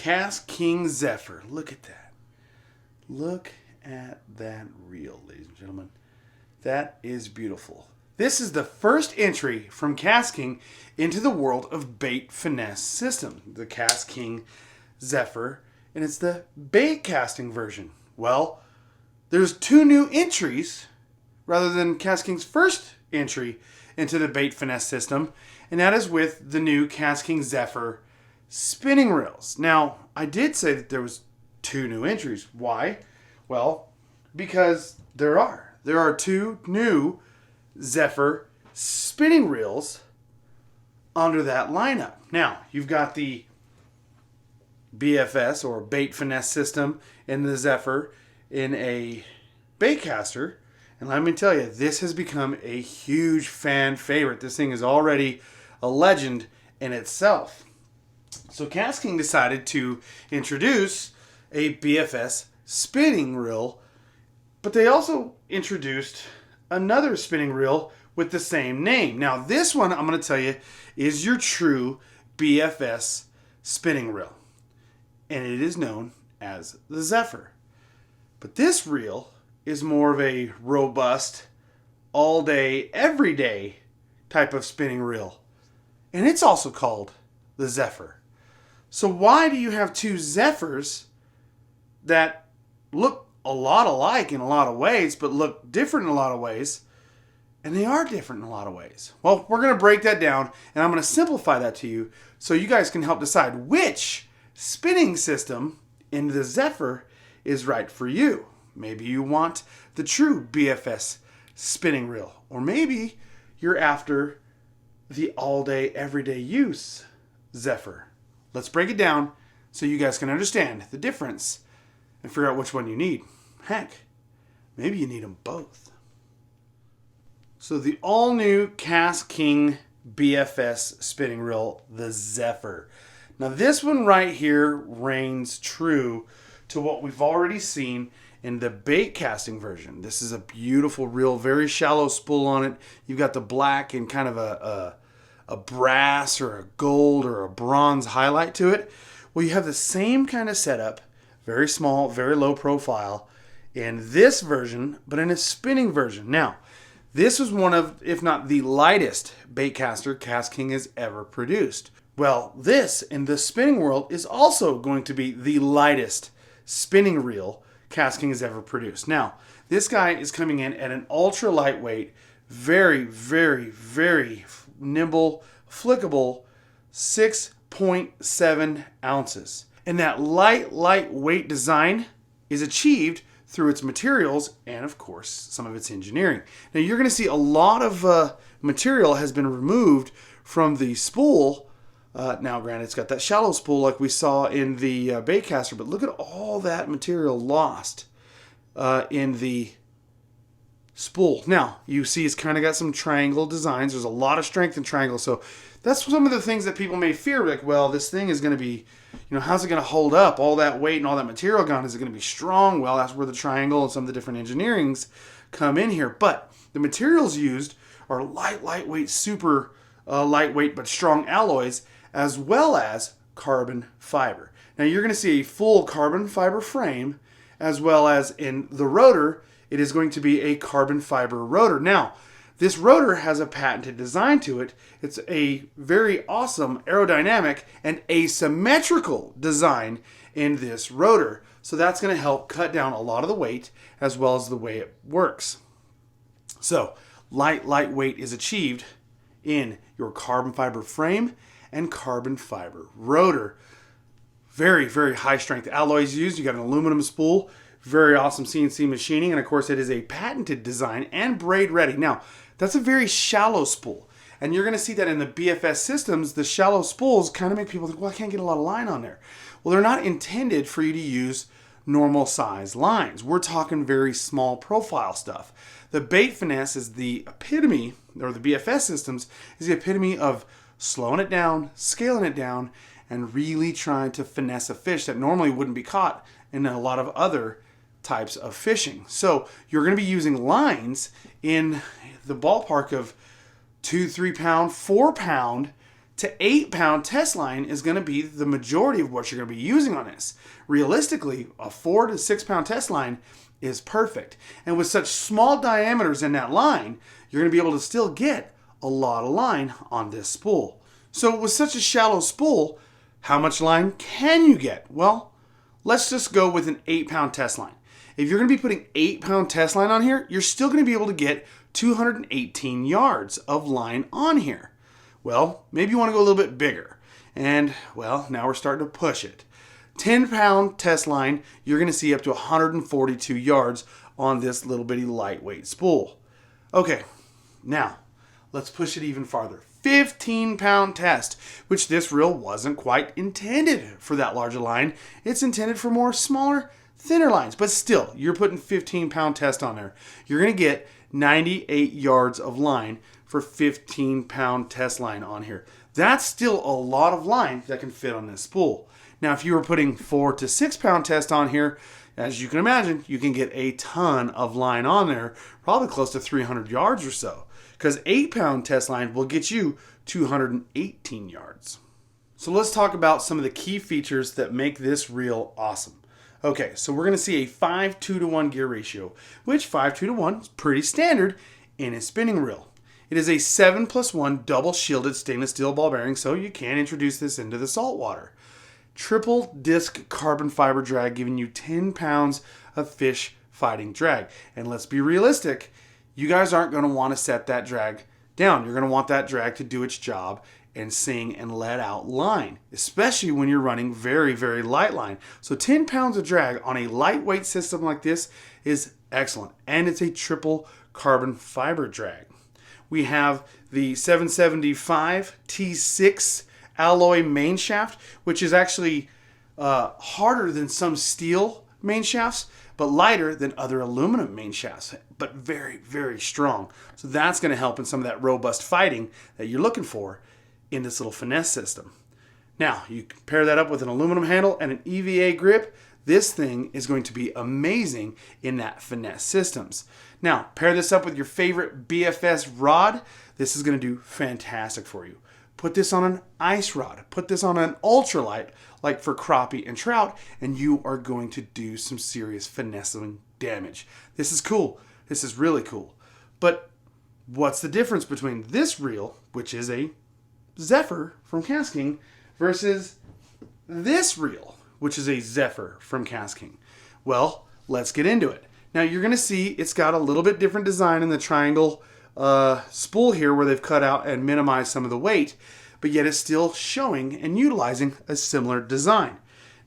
KastKing Zephyr. Look at that. Look at that reel, ladies and gentlemen. That is beautiful. This is the first entry from KastKing into the world of bait finesse system, the KastKing Zephyr, and it's the bait casting version. Well, there's 2 new entries rather than KastKing's first entry into the bait finesse system, and that is with the new KastKing Zephyr spinning reels. Now, I did say that there was 2 new entries. Why? Well, because there are 2 new Zephyr spinning reels under that lineup. Now, you've got the BFS or bait finesse system in the Zephyr in a baitcaster, and let me tell you, this has become a huge fan favorite. This thing is already a legend in itself. So KastKing decided to introduce a BFS spinning reel, but they also introduced another spinning reel with the same name. Now this one, I'm going to tell you, is your true BFS spinning reel, and it is known as the Zephyr. But this reel is more of a robust, all day, every day type of spinning reel, and it's also called the Zephyr. So why do you have 2 Zephyrs that look a lot alike in a lot of ways, but look different in a lot of ways? And they are different in a lot of ways. Well, we're going to break that down, and I'm going to simplify that to you so you guys can help decide which spinning system in the Zephyr is right for you. Maybe you want the true BFS spinning reel, or maybe you're after the all-day, everyday use Zephyr. Let's break it down so you guys can understand the difference and figure out which one you need. Heck, maybe you need them both. So the all-new KastKing BFS spinning reel, the Zephyr. Now this one right here reigns true to what we've already seen in the bait casting version. This is a beautiful reel, very shallow spool on it. You've got the black and kind of a brass or a gold or a bronze highlight to it. Well, you have the same kind of setup, very small, very low profile in this version, but in a spinning version. Now, this was one of, if not the lightest baitcaster KastKing has ever produced. Well, this in the spinning world is also going to be the lightest spinning reel KastKing has ever produced. Now, this guy is coming in at an ultra lightweight, very, very, very nimble, flickable 6.7 ounces. And that lightweight design is achieved through its materials and, of course, some of its engineering. Now, you're going to see a lot of material has been removed from the spool. Now, granted, it's got that shallow spool like we saw in the baitcaster, but look at all that material lost in the spool. Now, you see it's kind of got some triangle designs. There's a lot of strength in triangles, so that's some of the things that people may fear. Like, well, this thing is going to be, how's it going to hold up? All that weight and all that material gone, is it going to be strong? Well, that's where the triangle and some of the different engineerings come in here. But the materials used are lightweight, super lightweight but strong alloys, as well as carbon fiber. Now, you're going to see a full carbon fiber frame, as well as in the rotor, it is going to be a carbon fiber rotor. Now, this rotor has a patented design to it. It's a very awesome aerodynamic and asymmetrical design in this rotor. So that's going to help cut down a lot of the weight as well as the way it works. So lightweight is achieved in your carbon fiber frame and carbon fiber rotor. Very, very high strength alloys used. You got an aluminum spool. Very awesome CNC machining, and of course it is a patented design and braid ready. Now, that's a very shallow spool, and you're going to see that in the BFS systems, the shallow spools kind of make people think, well, I can't get a lot of line on there. Well, they're not intended for you to use normal size lines. We're talking very small profile stuff. The bait finesse is the epitome, or the BFS systems is the epitome of slowing it down, scaling it down, and really trying to finesse a fish that normally wouldn't be caught in a lot of other types of fishing. So you're going to be using lines in the ballpark of 2, 3 pound, 4 pound to 8-pound test line is going to be the majority of what you're going to be using on this. Realistically, a 4 to 6-pound test line is perfect. And with such small diameters in that line, you're going to be able to still get a lot of line on this spool. So with such a shallow spool, how much line can you get? Well, let's just go with an 8-pound test line. If you're going to be putting 8-pound test line on here, you're still going to be able to get 218 yards of line on here. Well, maybe you want to go a little bit bigger. And, well, now we're starting to push it. 10-pound test line, you're going to see up to 142 yards on this little bitty lightweight spool. Okay, now let's push it even farther. 15-pound test, which this reel wasn't quite intended for that larger line. It's intended for more smaller, thinner lines, but still, you're putting 15-pound test on there. You're going to get 98 yards of line for 15-pound test line on here. That's still a lot of line that can fit on this spool. Now, if you were putting 4 to 6-pound test on here, as you can imagine, you can get a ton of line on there, probably close to 300 yards or so, because 8-pound test line will get you 218 yards. So let's talk about some of the key features that make this reel awesome. Okay, so we're going to see a 5:2-to-1 gear ratio, which 5:2-to-1 is pretty standard in a spinning reel. It is a 7+1 double shielded stainless steel ball bearing, so you can introduce this into the salt water. Triple disc carbon fiber drag, giving you 10 pounds of fish fighting drag. And let's be realistic, you guys aren't going to want to set that drag down. You're going to want that drag to do its job and sing and let out line, especially when you're running very, very light line. So 10 pounds of drag on a lightweight system like this is excellent. And it's a triple carbon fiber drag. We have the 775 T6 alloy main shaft, which is actually harder than some steel main shafts, but lighter than other aluminum main shafts, but very, very strong. So that's going to help in some of that robust fighting that you're looking for in this little finesse system. Now, you pair that up with an aluminum handle and an EVA grip, this thing is going to be amazing in that finesse systems. Now, pair this up with your favorite BFS rod. This is going to do fantastic for you. Put this on an ice rod. Put this on an ultralight, like for crappie and trout, and you are going to do some serious finessing damage. This is cool. This is really cool. But what's the difference between this reel, which is a Zephyr from KastKing, versus this reel, which is a Zephyr from KastKing? Well, let's get into it. Now, you're going to see it's got a little bit different design in the triangle spool here, where they've cut out and minimized some of the weight, but yet it's still showing and utilizing a similar design.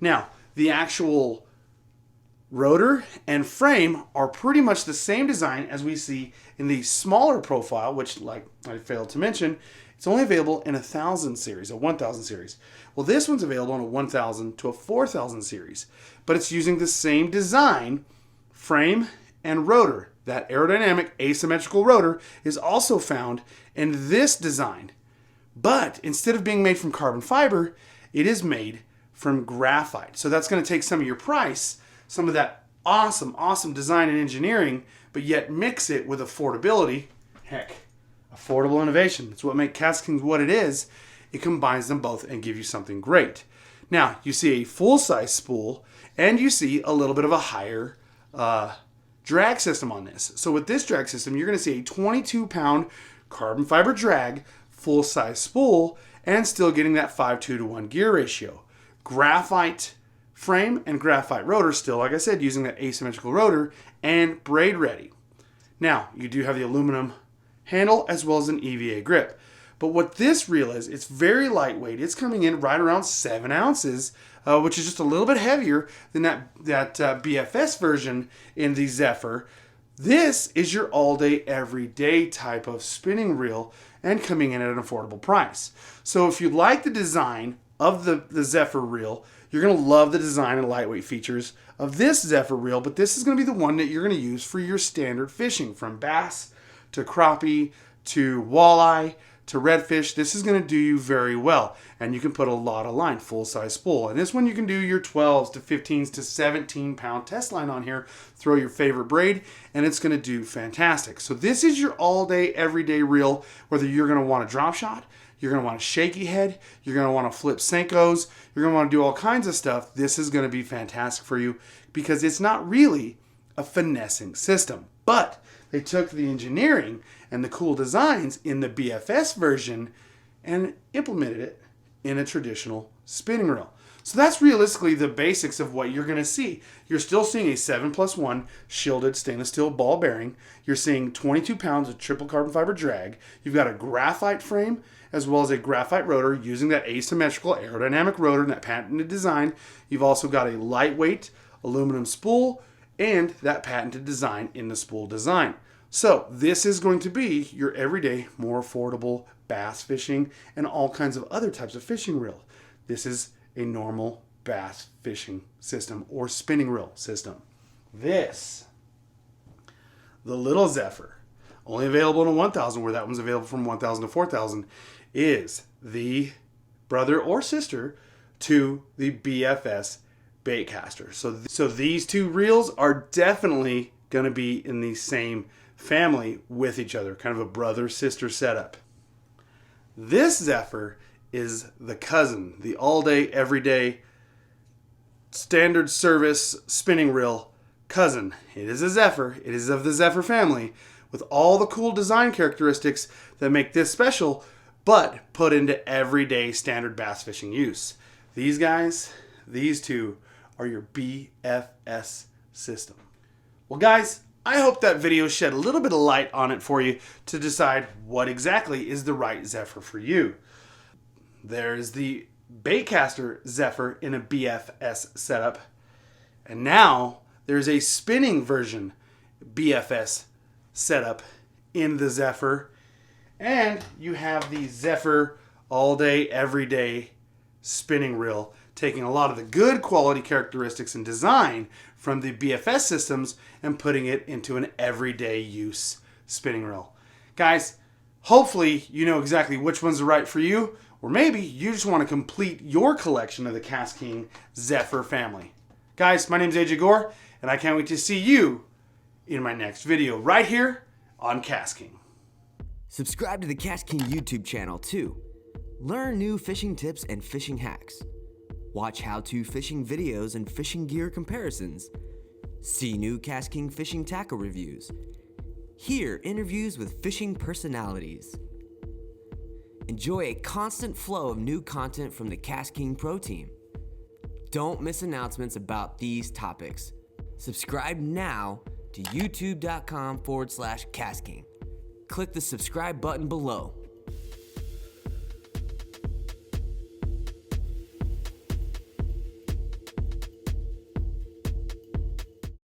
Now, the actual rotor and frame are pretty much the same design as we see in the smaller profile, which, like I failed to mention, it's only available in a 1,000 series, a 1,000 series. Well, this one's available in a 1,000 to a 4,000 series, but it's using the same design, frame and rotor. That aerodynamic asymmetrical rotor is also found in this design. But instead of being made from carbon fiber, it is made from graphite. So that's going to take some of your price, some of that awesome, awesome design and engineering, but yet mix it with affordability. Heck, affordable innovation. It's what makes KastKing what it is. It combines them both and gives you something great. Now, you see a full-size spool, and you see a little bit of a higher drag system on this. So with this drag system, you're going to see a 22-pound carbon fiber drag, full-size spool, and still getting that 5:2-to-1 gear ratio. Graphite frame and graphite rotor still, like I said, using that asymmetrical rotor and braid ready. Now, you do have the aluminum handle as well as an EVA grip. But what this reel is, it's very lightweight. It's coming in right around 7 ounces, which is just a little bit heavier than that BFS version in the Zephyr. This is your all-day, everyday type of spinning reel and coming in at an affordable price. So if you like the design of the Zephyr reel, you're going to love the design and lightweight features of this Zephyr reel, but this is going to be the one that you're going to use for your standard fishing, from bass to crappie to walleye to redfish. This is going to do you very well, and you can put a lot of line, full-size spool. And this one you can do your 12s to 15s to 17-pound test line on here, throw your favorite braid, and it's going to do fantastic. So this is your all-day, everyday reel, whether you're going to want a drop shot, you're going to want a shaky head, you're going to want to flip Senkos, you're going to want to do all kinds of stuff, this is going to be fantastic for you because it's not really a finessing system. But they took the engineering and the cool designs in the BFS version and implemented it in a traditional spinning reel. So that's realistically the basics of what you're going to see. You're still seeing a 7+1 shielded stainless steel ball bearing. You're seeing 22 pounds of triple carbon fiber drag. You've got a graphite frame as well as a graphite rotor using that asymmetrical aerodynamic rotor and that patented design. You've also got a lightweight aluminum spool and that patented design in the spool design. So this is going to be your everyday, more affordable bass fishing and all kinds of other types of fishing reel. This is a normal bass fishing system or spinning reel system. This, the little Zephyr, only available in a 1000, where that one's available from 1000 to 4000, is the brother or sister to the BFS baitcaster. So these two reels are definitely going to be in the same family with each other, kind of a brother-sister setup. This Zephyr is the cousin, the all-day, everyday, standard service spinning reel cousin. It is a Zephyr. It is of the Zephyr family with all the cool design characteristics that make this special, but put into everyday standard bass fishing use. These guys, these two, are your BFS system. Well, guys, I hope that video shed a little bit of light on it for you to decide what exactly is the right Zephyr for you. There's the baitcaster Zephyr in a BFS setup. And now there's a spinning version BFS setup in the Zephyr. And you have the Zephyr all day, everyday spinning reel, taking a lot of the good quality characteristics and design from the BFS systems and putting it into an everyday use spinning reel. Guys, hopefully you know exactly which one's right for you. Or maybe you just want to complete your collection of the KastKing Zephyr family. Guys, my name is AJ Gore, and I can't wait to see you in my next video right here on KastKing. Subscribe to the KastKing YouTube channel too. Learn new fishing tips and fishing hacks. Watch how-to fishing videos and fishing gear comparisons. See new KastKing fishing tackle reviews. Hear interviews with fishing personalities. Enjoy a constant flow of new content from the KastKing Pro team. Don't miss announcements about these topics. Subscribe now to youtube.com/KastKing. Click the subscribe button below.